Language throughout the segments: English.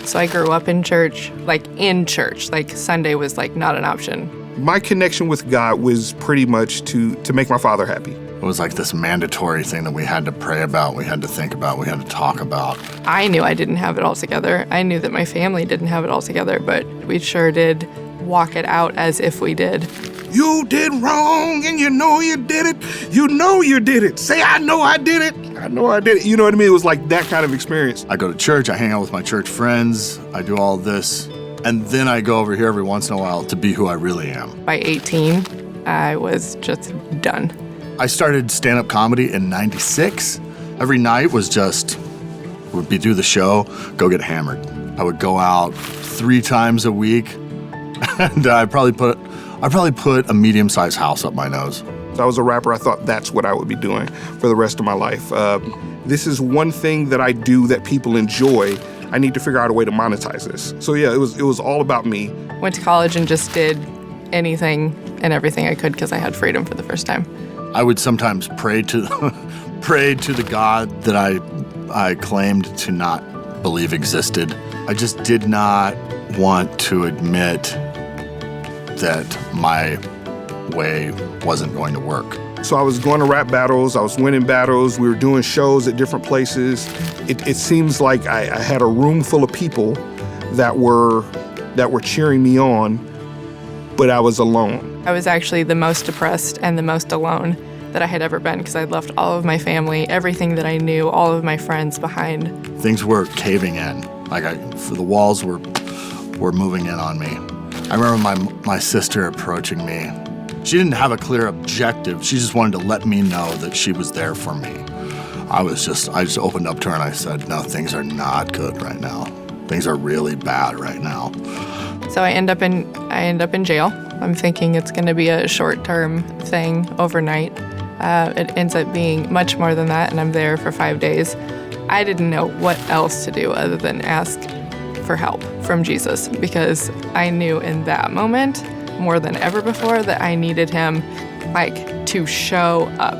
So I grew up in church, like Sunday was like not an option. My connection with God was pretty much to make my father happy. It was like this mandatory thing that we had to pray about, we had to think about, we had to talk about. I knew I didn't have it all together. I knew that my family didn't have it all together, but we sure did walk it out as if we did. You did wrong and you know you did it. You know you did it. Say, I know I did it. I know I did it. You know what I mean? It was like that kind of experience. I go to church, I hang out with my church friends, I do all this, and then I go over here every once in a while to be who I really am. By 18, I was just done. I started stand-up comedy in '96. Every night was just, would be do the show, go get hammered. I would go out 3 times a week, and I probably put a medium-sized house up my nose. I was a rapper. I thought that's what I would be doing for the rest of my life. This is one thing that I do that people enjoy. I need to figure out a way to monetize this. So yeah, it was all about me. Went to college and just did anything and everything I could because I had freedom for the first time. I would sometimes pray to the God that I claimed to not believe existed. I just did not want to admit that my way wasn't going to work. So I was going to rap battles, I was winning battles, we were doing shows at different places. It seems like I had a room full of people that were cheering me on, but I was alone. I was actually the most depressed and the most alone that I had ever been because I'd left all of my family, everything that I knew, all of my friends behind. Things were caving in. The walls were moving in on me. I remember my sister approaching me. She didn't have a clear objective. She just wanted to let me know that she was there for me. I just opened up to her and I said, no, things are not good right now. Things are really bad right now. So I end up in jail. I'm thinking it's going to be a short-term thing overnight. It ends up being much more than that, and I'm there for 5 days. I didn't know what else to do other than ask for help from Jesus because I knew in that moment, more than ever before, that I needed him, to show up.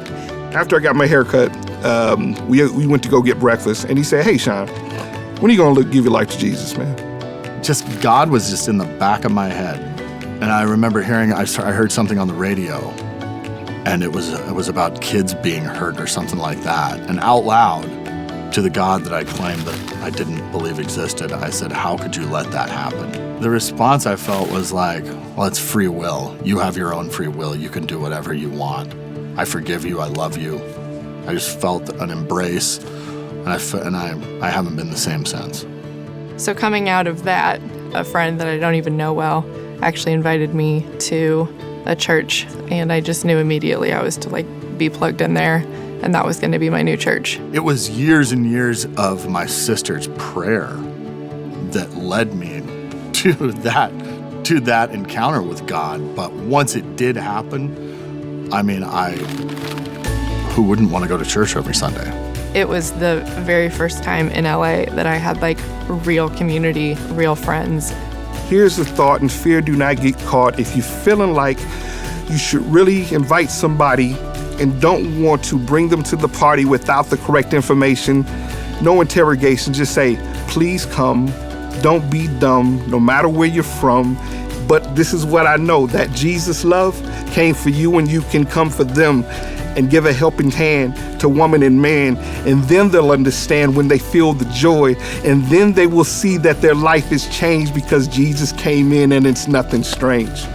After I got my hair cut, we went to go get breakfast, and he said, hey, Sean, when are you going to give your life to Jesus, man? Just God was just in the back of my head. And I remember I heard something on the radio, and it was about kids being hurt or something like that. And out loud, to the God that I claimed that I didn't believe existed, I said, how could you let that happen? The response I felt was like, well, it's free will. You have your own free will. You can do whatever you want. I forgive you. I love you. I just felt an embrace, and I haven't been the same since. So coming out of that, a friend that I don't even know well actually invited me to a church, and I just knew immediately I was to be plugged in there, and that was going to be my new church. It was years and years of my sister's prayer that led me to that encounter with God. But once it did happen, who wouldn't want to go to church every Sunday? It was the very first time in LA that I had real community, real friends. Here's the thought, and fear do not get caught. If you're feeling like you should really invite somebody and don't want to bring them to the party without the correct information, no interrogation, just say, please come. Don't be dumb, no matter where you're from. But this is what I know, that Jesus' love came for you, and you can come for them and give a helping hand to woman and man. And then they'll understand when they feel the joy. And then they will see that their life is changed because Jesus came in, and it's nothing strange.